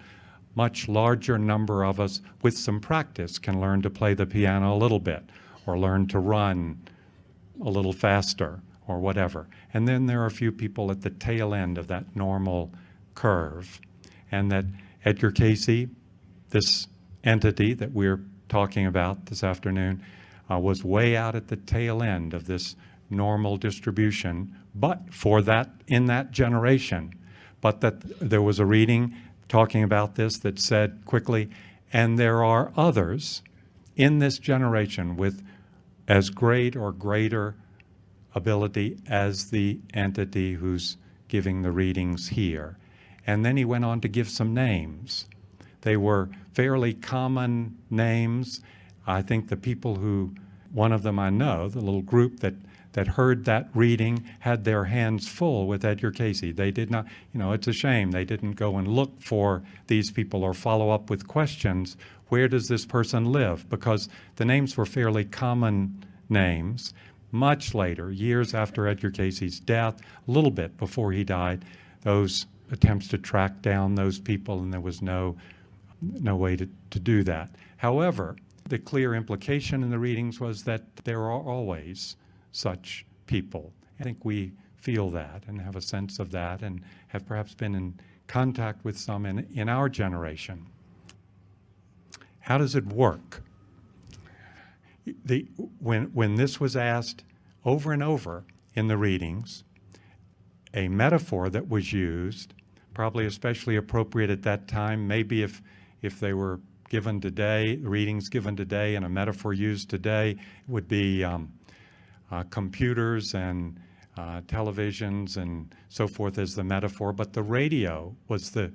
Much larger number of us with some practice can learn to play the piano a little bit or learn to run a little faster or whatever. And then there are a few people at the tail end of that normal curve. And that Edgar Cayce, this entity that we're talking about this afternoon, was way out at the tail end of this normal distribution, but for that, in that generation. But that there was a reading talking about this that said quickly, and there are others in this generation with as great or greater ability as the entity who's giving the readings here. And then he went on to give some names. They were fairly common names. I think the people who, one of them I know, the little group that heard that reading had their hands full with Edgar Cayce. They did not, it's a shame they didn't go and look for these people or follow up with questions. Where does this person live? Because the names were fairly common names. Much later, years after Edgar Cayce's death, a little bit before he died, those attempts to track down those people, and there was no way to do that. However, the clear implication in the readings was that there are always such people. I think we feel that and have a sense of that and have perhaps been in contact with some in our generation. How does it work? When this was asked over and over in the readings, a metaphor that was used, probably especially appropriate at that time, maybe if they were given today, readings given today and a metaphor used today, would be computers and televisions and so forth as the metaphor, but the radio was the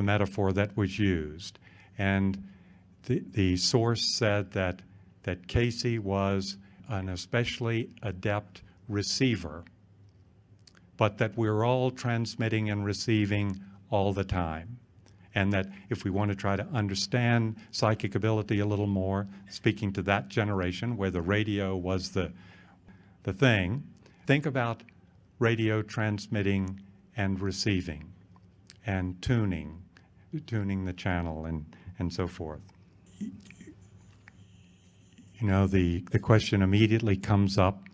metaphor that was used. And the source said that Cayce was an especially adept receiver, but that we're all transmitting and receiving all the time. And that if we want to try to understand psychic ability a little more, speaking to that generation where the radio was the thing, think about radio transmitting and receiving and tuning the channel and so forth. The question immediately comes up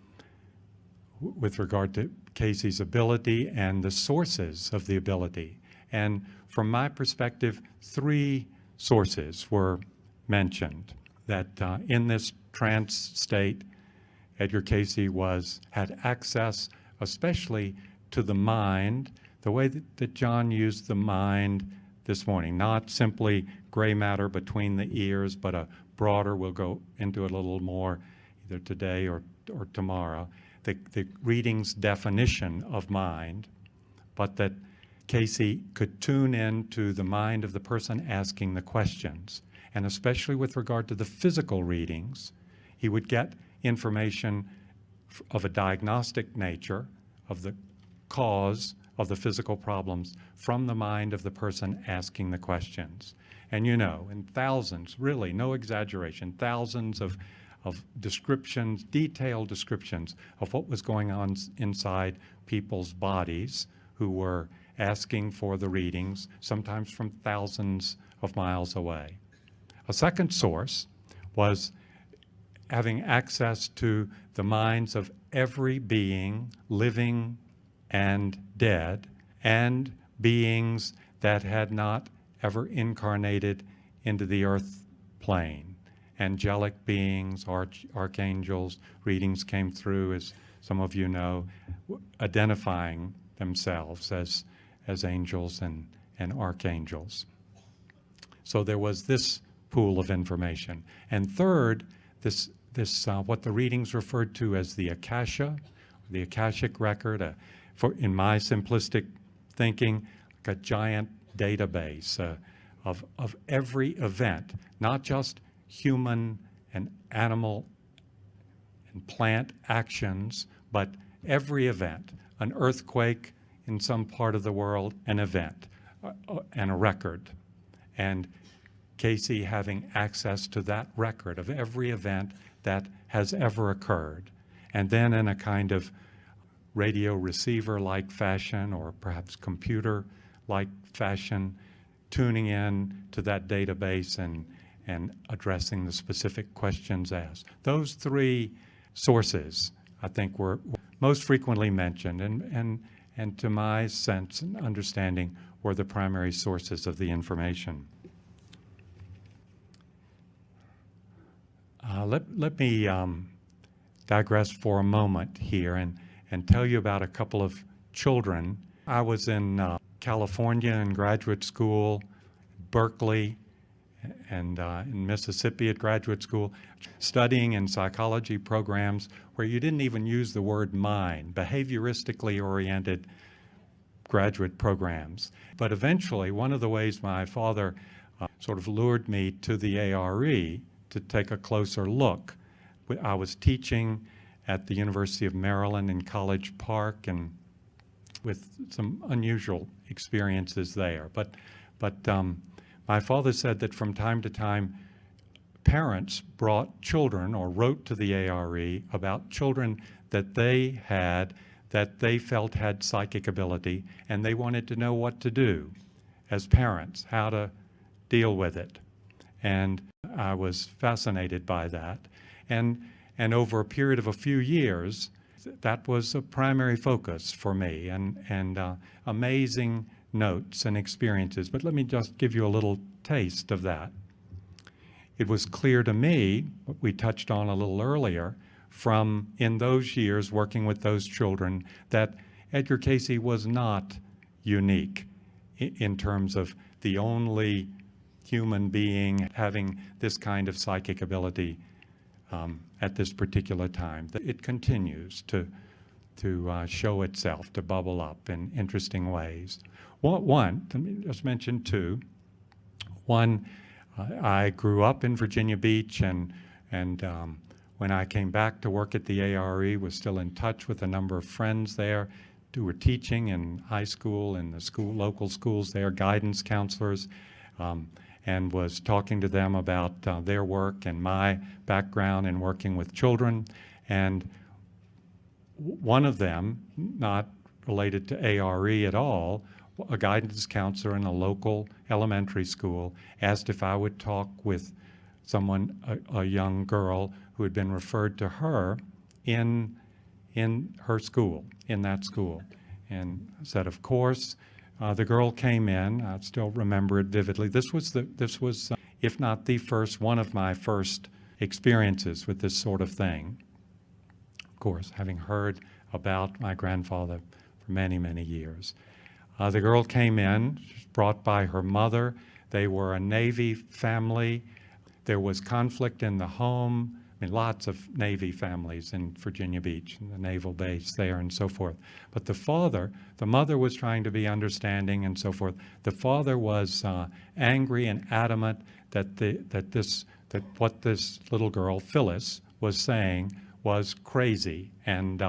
with regard to Cayce's ability and the sources of the ability. And from my perspective, 3 sources were mentioned that in this trance state, Edgar Cayce had access especially to the mind, the way that John used the mind this morning, not simply gray matter between the ears, but a broader, we'll go into it a little more either today or tomorrow, the reading's definition of mind, but that Cayce could tune in to the mind of the person asking the questions. And especially with regard to the physical readings, he would get information of a diagnostic nature of the cause of the physical problems from the mind of the person asking the questions. And in thousands, really, no exaggeration, thousands of descriptions, detailed descriptions of what was going on inside people's bodies who were asking for the readings, sometimes from thousands of miles away. A second source was having access to the minds of every being, living and dead, and beings that had not ever incarnated into the earth plane. Angelic beings, archangels, readings came through, as some of you know, identifying themselves as angels and archangels. So there was this pool of information. And third, this what the readings referred to as the Akasha, the Akashic record, in my simplistic thinking, like a giant database of every event, not just human and animal and plant actions, but every event, an earthquake in some part of the world, an event and a record. And Cayce having access to that record of every event that has ever occurred. And then in a kind of radio receiver-like fashion, or perhaps computer-like fashion, tuning in to that database and addressing the specific questions asked. Those three sources, I think, were most frequently mentioned, and to my sense and understanding, were the primary sources of the information. Let me digress for a moment here and tell you about a couple of children. I was in California in graduate school, Berkeley, and in Mississippi at graduate school, studying in psychology programs where you didn't even use the word mind, behavioristically oriented graduate programs. But eventually, one of the ways my father sort of lured me to the ARE to take a closer look, I was teaching at the University of Maryland in College Park, and with some unusual experiences there. But my father said that from time to time, parents brought children or wrote to the ARE about children that they had that they felt had psychic ability, and they wanted to know what to do as parents, how to deal with it. And I was fascinated by that. And over a period of a few years, that was a primary focus for me, and amazing notes and experiences. But let me just give you a little taste of that. It was clear to me, what we touched on a little earlier, from in those years working with those children, that Edgar Cayce was not unique in terms of the only human being having this kind of psychic ability at this particular time. It continues to show itself, to bubble up in interesting ways. One, let me just mention two. One, I grew up in Virginia Beach, and when I came back to work at the ARE, was still in touch with a number of friends there who were teaching in high school and the local schools there, guidance counselors, and was talking to them about their work and my background in working with children. And one of them, not related to ARE at all, a guidance counselor in a local elementary school, asked if I would talk with someone, a young girl who had been referred to her in her school, in that school. And I said, of course. The girl came in. I still remember it vividly. This was, if not the first, one of my first experiences with this sort of thing. Of course, having heard about my grandfather for many, many years. The girl came in, brought by her mother. They were a Navy family. There was conflict in the home. I mean, lots of Navy families in Virginia Beach, and the naval base there and so forth. But the mother was trying to be understanding and so forth. The father was angry and adamant that what this little girl, Phyllis, was saying was crazy, and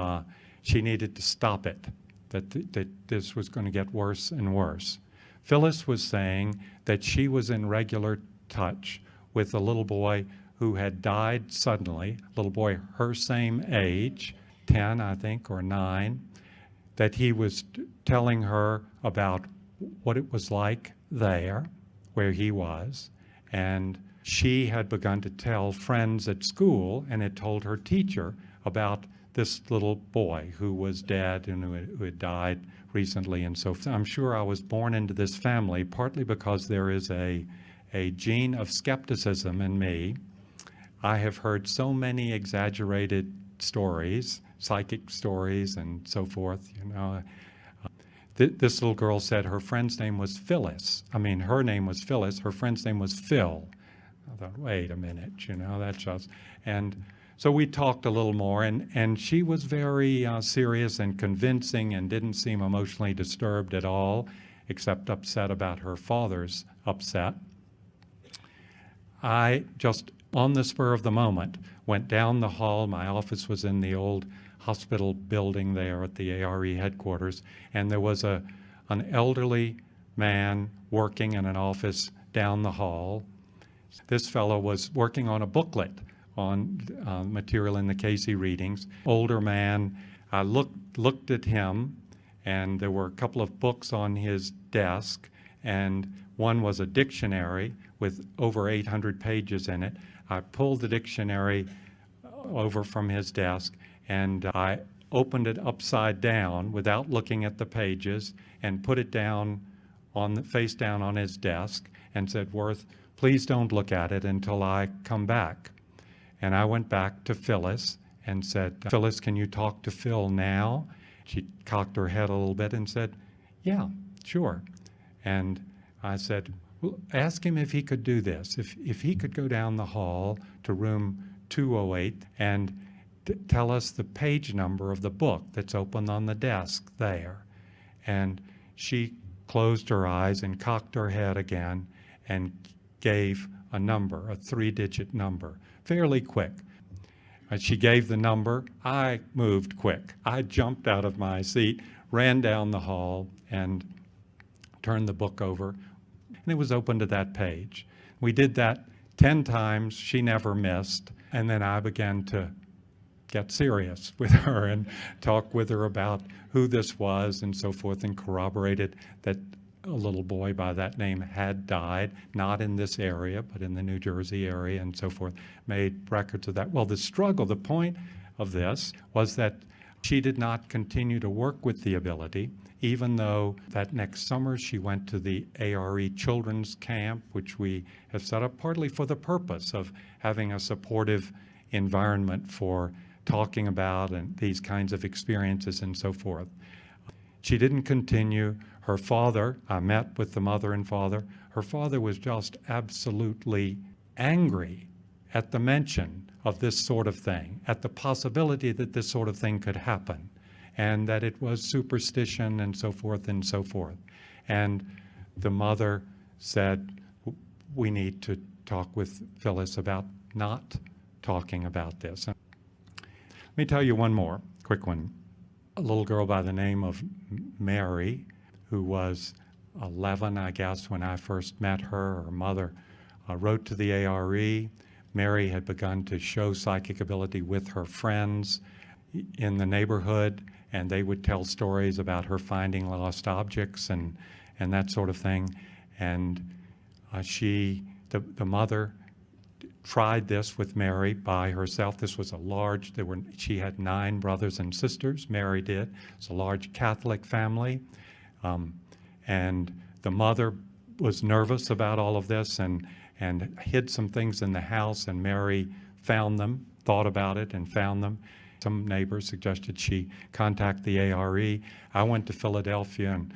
she needed to stop it, that this was going to get worse and worse. Phyllis was saying that she was in regular touch with a little boy who had died suddenly, a little boy her same age, 10, I think, or 9, that he was telling her about what it was like there, where he was, and she had begun to tell friends at school and had told her teacher about this little boy who was dead and who had died recently. And so I'm sure I was born into this family partly because there is a gene of skepticism in me. I have heard so many exaggerated stories, psychic stories and so forth, you know. This little girl said her friend's name was Phyllis. I mean, her name was Phyllis, her friend's name was Phil. I thought, wait a minute, you know, that's just... And so we talked a little more, and she was very serious and convincing and didn't seem emotionally disturbed at all, except upset about her father's upset. I just, on the spur of the moment, went down the hall. My office was in the old hospital building there at the ARE headquarters, and there was an elderly man working in an office down the hall. This fellow was working on a booklet on material in the Cayce readings. Older man. I looked at him, and there were a couple of books on his desk, and one was a dictionary with over 800 pages in it. I pulled the dictionary over from his desk, and I opened it upside down without looking at the pages and put it down face down on his desk and said, "Worth, please don't look at it until I come back." And I went back to Phyllis and said, "Phyllis, can you talk to Phil now?" She cocked her head a little bit and said, "Yeah, sure." And I said, "Well, ask him if he could do this, if he could go down the hall to room 208 and tell us the page number of the book that's open on the desk there." And she closed her eyes and cocked her head again and gave a number, a 3-digit number, fairly quick. As she gave the number, I moved quick. I jumped out of my seat, ran down the hall, and turned the book over, and it was open to that page. We did that 10 times. She never missed. And then I began to get serious with her and talk with her about who this was and so forth, and corroborated that a little boy by that name had died, not in this area, but in the New Jersey area and so forth, made records of that. Well, the point of this was that she did not continue to work with the ability, even though that next summer she went to the ARE Children's Camp, which we have set up partly for the purpose of having a supportive environment for talking about and these kinds of experiences and so forth. She didn't continue. Her father, I met with the mother and father. Her father was just absolutely angry at the mention of this sort of thing, at the possibility that this sort of thing could happen, and that it was superstition and so forth and so forth. And the mother said, "We need to talk with Phyllis about not talking about this." Let me tell you one more, quick one. A little girl by the name of Mary, who was 11, I guess, when I first met her. Her mother wrote to the ARE. Mary had begun to show psychic ability with her friends in the neighborhood, and they would tell stories about her finding lost objects and that sort of thing. And the mother tried this with Mary by herself. This was she had 9 brothers and sisters, Mary did. It's a large Catholic family. And the mother was nervous about all of this and hid some things in the house, and Mary found them, thought about it and found them. Some neighbors suggested she contact the ARE. I went to Philadelphia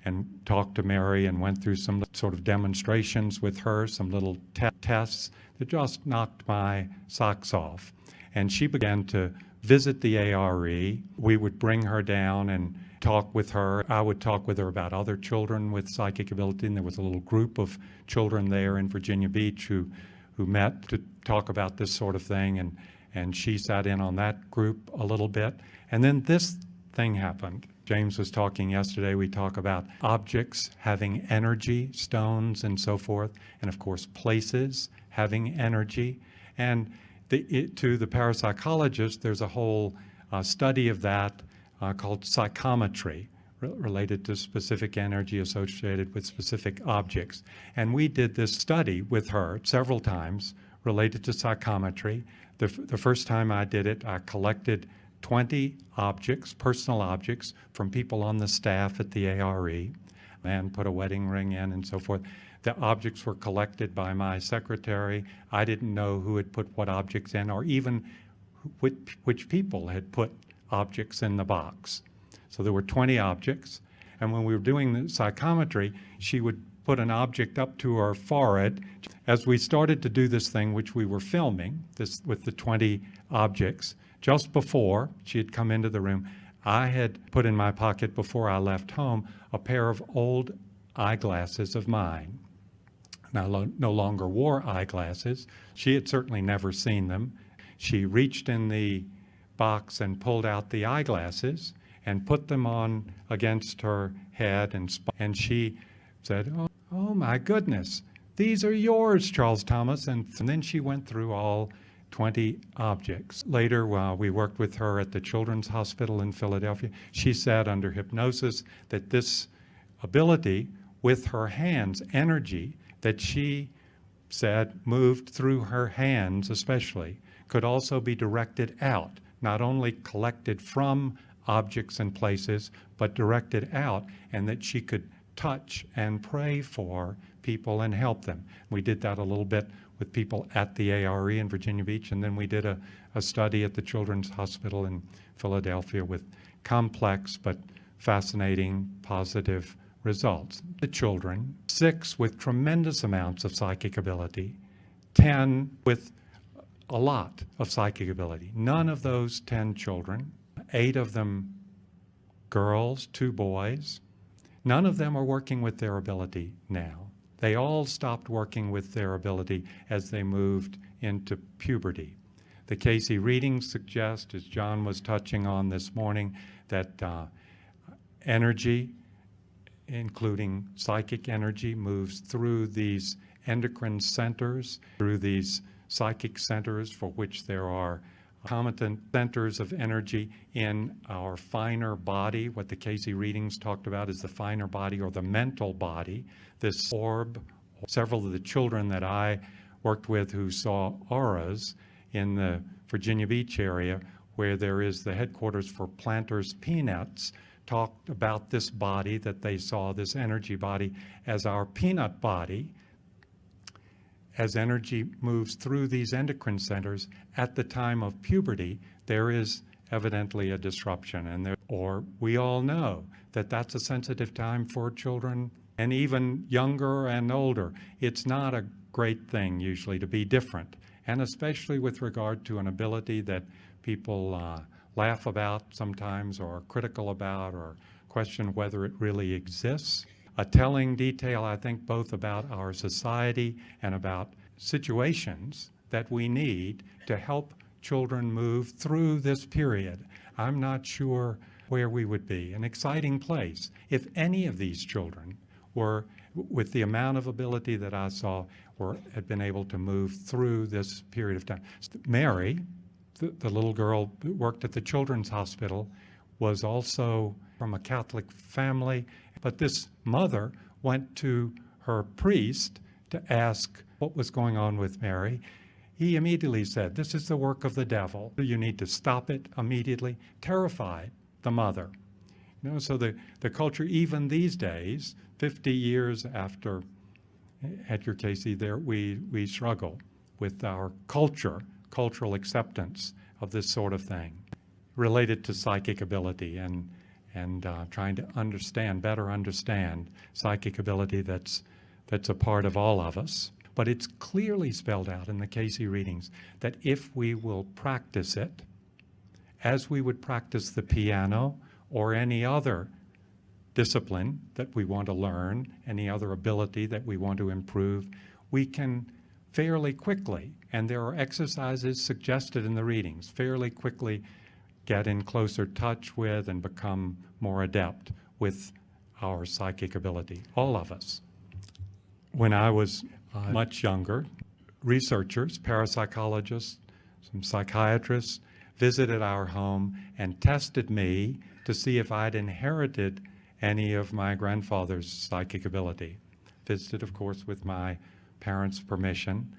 and talked to Mary and went through some sort of demonstrations with her, some little tests that just knocked my socks off. And she began to visit the ARE. We would bring her down and talk with her. I would talk with her about other children with psychic ability, and there was a little group of children there in Virginia Beach who met to talk about this sort of thing, and she sat in on that group a little bit. And then this thing happened. James was talking yesterday. We talk about objects having energy, stones and so forth, and of course places having energy. And to the parapsychologist, there's a whole study of that called psychometry, related to specific energy associated with specific objects. And we did this study with her several times related to psychometry. The first time I did it, I collected 20 objects, personal objects, from people on the staff at the ARE, and put a wedding ring in and so forth. The objects were collected by my secretary. I didn't know who had put what objects in, or even which people had put objects in the box. So there were 20 objects, and when we were doing the psychometry, she would put an object up to her forehead. As we started to do this thing, which we were filming, this with the 20 objects, just before she had come into the room, I had put in my pocket before I left home a pair of old eyeglasses of mine. Now, no longer wore eyeglasses. She had certainly never seen them. She reached in the box and pulled out the eyeglasses and put them on against her head, and she said, oh my goodness, these are yours, Charles Thomas. And then she went through all 20 objects. Later, while we worked with her at the Children's Hospital in Philadelphia, she said under hypnosis that this ability with her hands, energy that she said moved through her hands especially, could also be directed out, not only collected from objects and places, but directed out, and that she could touch and pray for people and help them. We did that a little bit with people at the ARE in Virginia Beach, and then we did a study at the Children's Hospital in Philadelphia with complex but fascinating positive results. The children, 6 with tremendous amounts of psychic ability, 10 with a lot of psychic ability. None of those 10 children, 8 of them girls, 2 boys, none of them are working with their ability now. They all stopped working with their ability as they moved into puberty. The Cayce readings suggest, as John was touching on this morning, that energy, including psychic energy, moves through these endocrine centers, through these psychic centers for which there are concomitant centers of energy in our finer body. What the Cayce readings talked about is the finer body or the mental body, this orb. Several of the children that I worked with who saw auras in the Virginia Beach area, where there is the headquarters for Planters Peanuts, talked about this body that they saw, this energy body, as our peanut body. As energy moves through these endocrine centers at the time of puberty, there is evidently a disruption. Or we all know that that's a sensitive time for children, and even younger and older. It's not a great thing usually to be different, and especially with regard to an ability that people laugh about sometimes, or are critical about, or question whether it really exists. A telling detail, I think, both about our society and about situations that we need to help children move through this period. I'm not sure where we would be. An exciting place if any of these children were, with the amount of ability that I saw, had been able to move through this period of time. Mary, the little girl who worked at the Children's Hospital, was also from a Catholic family, but this mother went to her priest to ask what was going on with Mary. He immediately said, "This is the work of the devil. You need to stop it immediately." Terrified the mother. So the culture, even these days, 50 years after Edgar Cayce, we struggle with our cultural acceptance of this sort of thing related to psychic ability and trying to better understand psychic ability that's a part of all of us. But it's clearly spelled out in the Cayce readings that if we will practice it, as we would practice the piano or any other discipline that we want to learn, any other ability that we want to improve, we can fairly quickly, and there are exercises suggested in the readings, fairly quickly get in closer touch with and become more adept with our psychic ability, all of us. When I was much younger, researchers, parapsychologists, some psychiatrists visited our home and tested me to see if I'd inherited any of my grandfather's psychic ability. Visited, of course, with my parents' permission.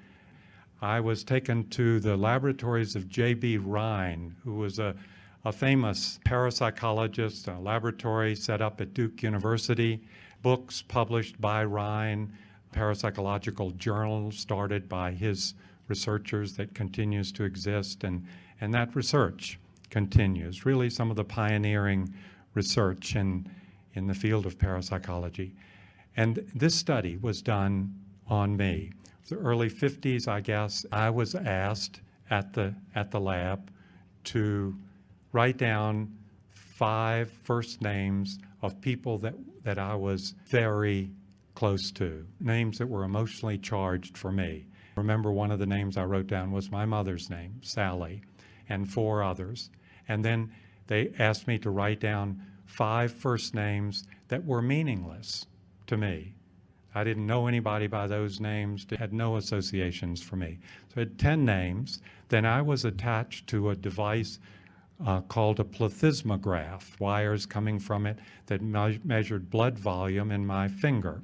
I was taken to the laboratories of J.B. Rhine, who was a famous parapsychologist, a laboratory set up at Duke University, books published by Rhine, parapsychological journal started by his researchers that continues to exist, and that research continues. Really some of the pioneering research in the field of parapsychology. And this study was done on me. The early 50s, I guess, I was asked at the lab to write down 5 first names of people that I was very close to, names that were emotionally charged for me. Remember, one of the names I wrote down was my mother's name, Sally, and 4 others. And then they asked me to write down 5 first names that were meaningless to me. I didn't know anybody by those names, had no associations for me. So I had 10 names. Then I was attached to a device called a plethysmograph, wires coming from it that measured blood volume in my finger.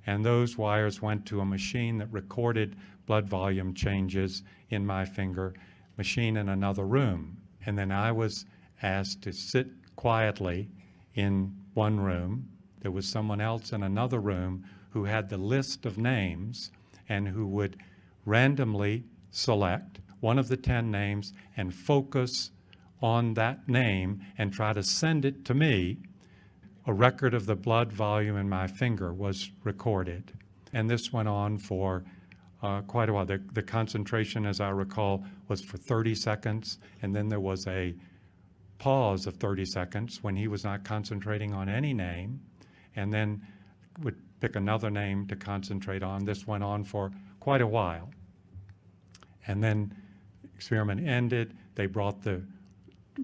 and those wires went to a machine that recorded blood volume changes in my finger, machine in another room. And then I was asked to sit quietly in one room. There was someone else in another room who had the list of names and who would randomly select one of the 10 names and focus on that name and try to send it to me. A record of the blood volume in my finger was recorded. And this went on for quite a while. The concentration, as I recall, was for 30 seconds, and then there was a pause of 30 seconds when he was not concentrating on any name, and then would pick another name to concentrate on. This went on for quite a while. And then the experiment ended. They brought the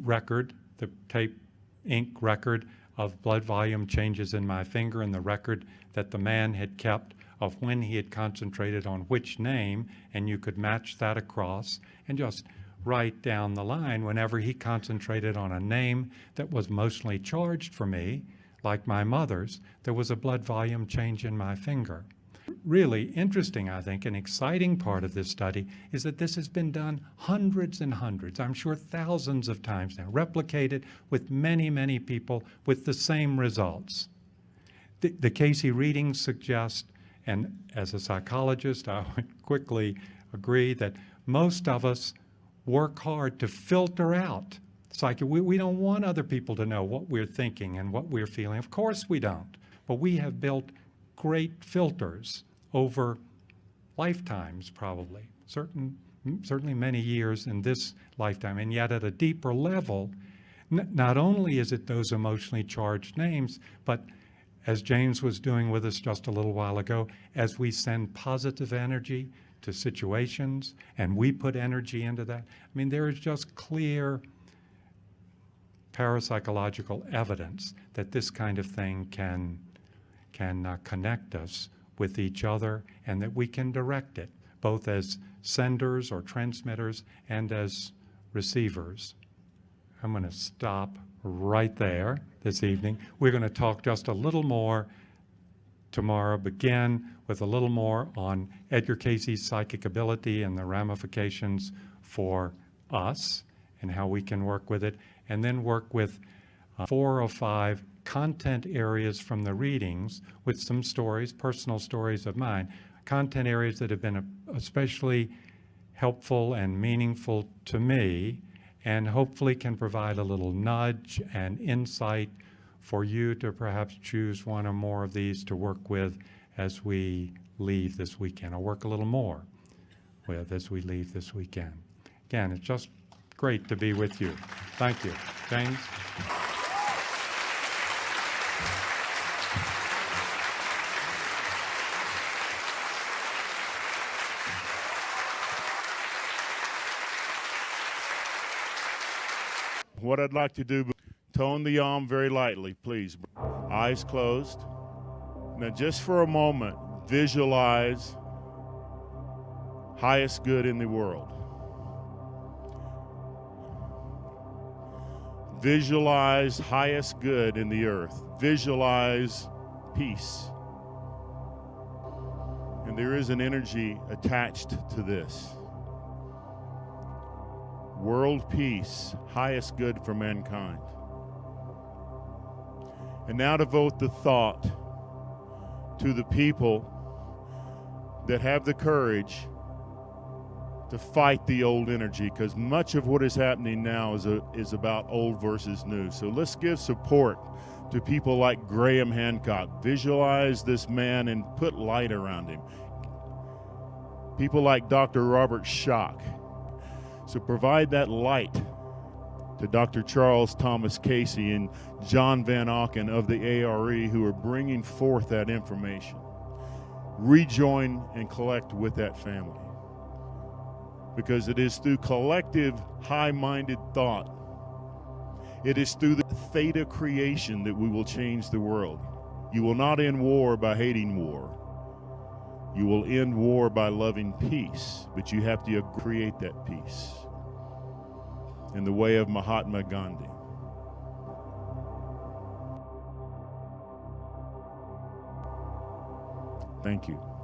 record, the tape ink record of blood volume changes in my finger, and the record that the man had kept of when he had concentrated on which name, and you could match that across and just write down the line whenever he concentrated on a name that was mostly charged for me, like my mother's, there was a blood volume change in my finger. Really interesting, I think, an exciting part of this study is that this has been done hundreds and hundreds, I'm sure thousands of times now, replicated with many, many people with the same results. The Cayce readings suggest, and as a psychologist, I would quickly agree that most of us work hard to filter out. It's like we don't want other people to know what we're thinking and what we're feeling. Of course we don't. But we have built great filters over lifetimes, probably, certainly many years in this lifetime. And yet at a deeper level, not only is it those emotionally charged names, but as James was doing with us just a little while ago, as we send positive energy to situations and we put energy into that, I mean, there is just clear parapsychological evidence that this kind of thing can connect us with each other, and that we can direct it, both as senders or transmitters and as receivers. I'm going to stop right there this evening. We're going to talk just a little more tomorrow, begin with a little more on Edgar Cayce's psychic ability and the ramifications for us and how we can work with it, and then work with 4 or 5 content areas from the readings with some stories, personal stories of mine, content areas that have been especially helpful and meaningful to me, and hopefully can provide a little nudge and insight for you to perhaps choose one or more of these to work with as we leave this weekend, or work a little more with as we leave this weekend. Again, it's just great to be with you. Thank you. James? What I'd like to do, tone the yam very lightly, please. Eyes closed. Now, just for a moment, visualize highest good in the world. Visualize highest good in the earth. Visualize peace. And there is an energy attached to this. World peace, highest good for mankind. And now devote the thought to the people that have the courage to fight the old energy, because much of what is happening now is about old versus new. So let's give support to people like Graham Hancock. Visualize this man and put light around him. People like Dr. Robert Schock. So provide that light to Dr. Charles Thomas Cayce and John Van Auken of the ARE, who are bringing forth that information. Rejoin and collect with that family, because it is through collective high-minded thought, it is through the theta creation that we will change the world. You will not end war by hating war. You will end war by loving peace, but you have to create that peace in the way of Mahatma Gandhi. Thank you.